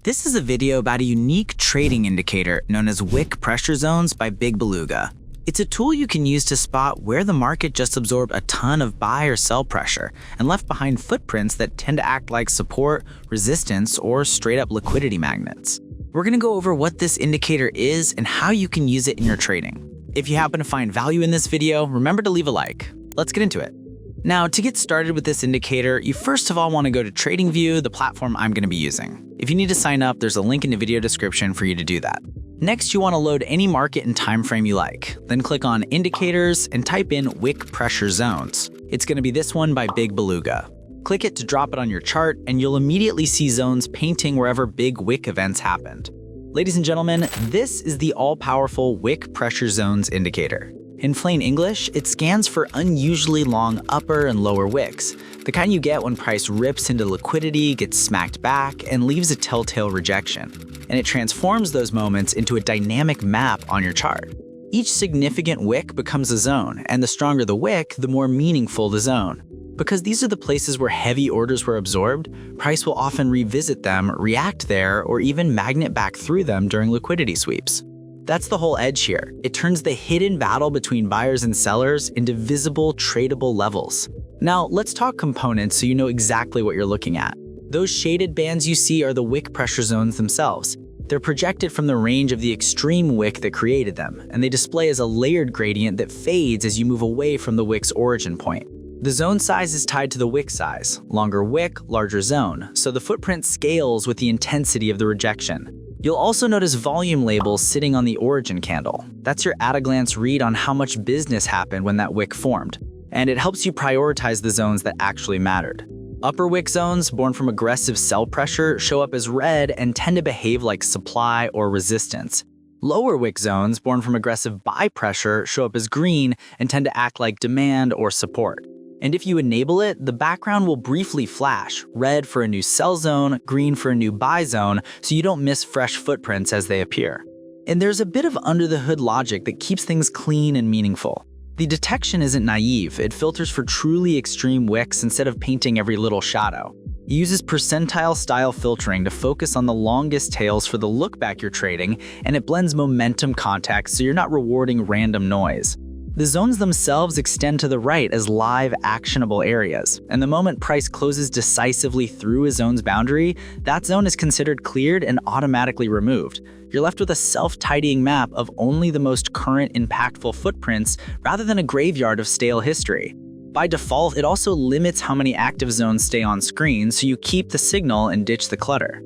This is a video about a unique trading indicator known as Wick Pressure Zones by BigBeluga. It's a tool you can use to spot where the market just absorbed a ton of buy or sell pressure and left behind footprints that tend to act like support, resistance, or straight-up liquidity magnets. We're going to go over what this indicator is and how you can use it in your trading. If you happen to find value in this video, remember to leave a like. Let's get into it. Now, to get started with this indicator, you first of all want to go to TradingView, the platform I'm going to be using. If you need to sign up, there's a link in the video description for you to do that. Next, you want to load any market and time frame you like. Then click on Indicators and type in Wick Pressure Zones. It's going to be this one by BigBeluga. Click it to drop it on your chart, and you'll immediately see zones painting wherever big wick events happened. Ladies and gentlemen, this is the all-powerful Wick Pressure Zones indicator. In plain English, it scans for unusually long upper and lower wicks, the kind you get when price rips into liquidity, gets smacked back, and leaves a telltale rejection. And it transforms those moments into a dynamic map on your chart. Each significant wick becomes a zone, and the stronger the wick, the more meaningful the zone. Because these are the places where heavy orders were absorbed, price will often revisit them, react there, or even magnet back through them during liquidity sweeps. That's the whole edge here. It turns the hidden battle between buyers and sellers into visible, tradable levels. Now, let's talk components so you know exactly what you're looking at. Those shaded bands you see are the wick pressure zones themselves. They're projected from the range of the extreme wick that created them, and they display as a layered gradient that fades as you move away from the wick's origin point. The zone size is tied to the wick size. Longer wick, larger zone, so the footprint scales with the intensity of the rejection. You'll also notice volume labels sitting on the origin candle. That's your at-a-glance read on how much business happened when that wick formed, and it helps you prioritize the zones that actually mattered. Upper wick zones, born from aggressive sell pressure, show up as red and tend to behave like supply or resistance. Lower wick zones, born from aggressive buy pressure, show up as green and tend to act like demand or support. And if you enable it, the background will briefly flash, red for a new sell zone, green for a new buy zone, so you don't miss fresh footprints as they appear. And there's a bit of under-the-hood logic that keeps things clean and meaningful. The detection isn't naive, it filters for truly extreme wicks instead of painting every little shadow. It uses percentile-style filtering to focus on the longest tails for the look-back you're trading, and it blends momentum context so you're not rewarding random noise. The zones themselves extend to the right as live, actionable areas, and the moment price closes decisively through a zone's boundary, that zone is considered cleared and automatically removed. You're left with a self-tidying map of only the most current, impactful footprints rather than a graveyard of stale history. By default, it also limits how many active zones stay on screen, so you keep the signal and ditch the clutter.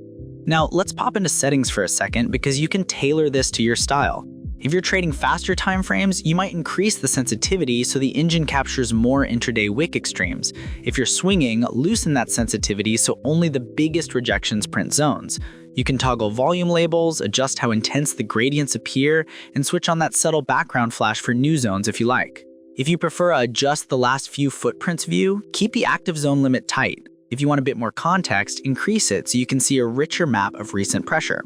Now, let's pop into settings for a second because you can tailor this to your style. If you're trading faster time frames, you might increase the sensitivity so the engine captures more intraday wick extremes. If you're swinging, loosen that sensitivity so only the biggest rejections print zones. You can toggle volume labels, adjust how intense the gradients appear, and switch on that subtle background flash for new zones if you like. If you prefer a adjust the last few footprints view, keep the active zone limit tight. If you want a bit more context, increase it so you can see a richer map of recent pressure.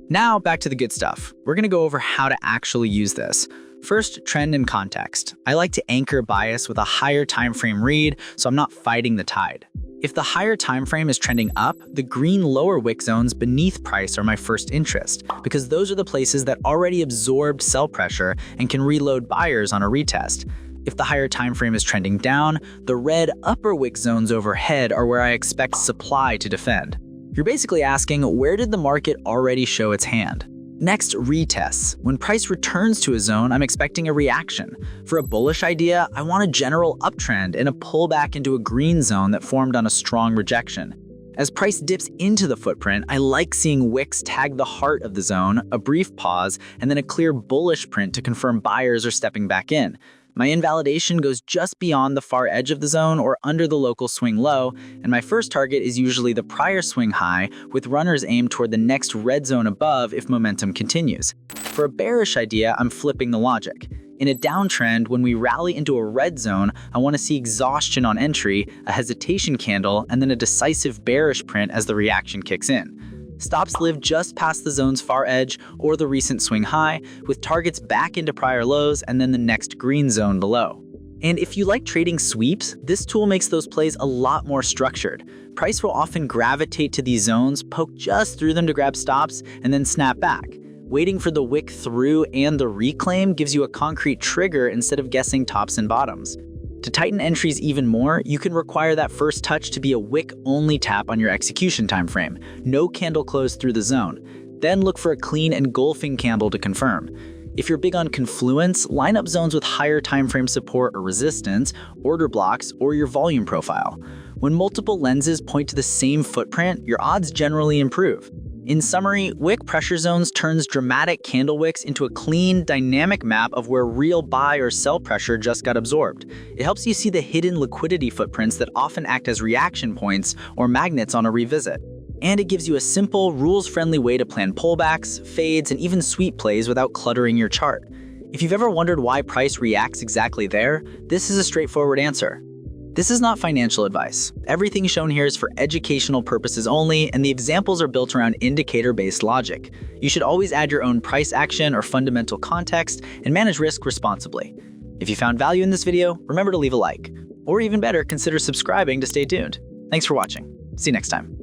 Now, back to the good stuff. We're going to go over how to actually use this. First, trend and context. I like to anchor bias with a higher time frame read, so I'm not fighting the tide. If the higher time frame is trending up, the green lower wick zones beneath price are my first interest, because those are the places that already absorbed sell pressure and can reload buyers on a retest. If the higher time frame is trending down, the red upper wick zones overhead are where I expect supply to defend. You're basically asking, where did the market already show its hand? Next, retests. When price returns to a zone, I'm expecting a reaction. For a bullish idea, I want a general uptrend and a pullback into a green zone that formed on a strong rejection. As price dips into the footprint, I like seeing wicks tag the heart of the zone, a brief pause, and then a clear bullish print to confirm buyers are stepping back in. My invalidation goes just beyond the far edge of the zone or under the local swing low, and my first target is usually the prior swing high, with runners aimed toward the next red zone above if momentum continues. For a bearish idea, I'm flipping the logic. In a downtrend, when we rally into a red zone, I want to see exhaustion on entry, a hesitation candle, and then a decisive bearish print as the reaction kicks in. Stops live just past the zone's far edge or the recent swing high, with targets back into prior lows and then the next green zone below. And if you like trading sweeps, this tool makes those plays a lot more structured. Price will often gravitate to these zones, poke just through them to grab stops, and then snap back. Waiting for the wick through and the reclaim gives you a concrete trigger instead of guessing tops and bottoms. To tighten entries even more, you can require that first touch to be a wick-only tap on your execution time frame. No candle close through the zone. Then look for a clean engulfing candle to confirm. If you're big on confluence, line up zones with higher time frame support or resistance, order blocks, or your volume profile. When multiple lenses point to the same footprint, your odds generally improve. In summary, Wick Pressure Zones turns dramatic candle wicks into a clean, dynamic map of where real buy or sell pressure just got absorbed. It helps you see the hidden liquidity footprints that often act as reaction points or magnets on a revisit. And it gives you a simple, rules-friendly way to plan pullbacks, fades, and even sweep plays without cluttering your chart. If you've ever wondered why price reacts exactly there, this is a straightforward answer. This is not financial advice. Everything shown here is for educational purposes only, and the examples are built around indicator-based logic. You should always add your own price action or fundamental context and manage risk responsibly. If you found value in this video, remember to leave a like. Or even better, consider subscribing to stay tuned. Thanks for watching. See you next time.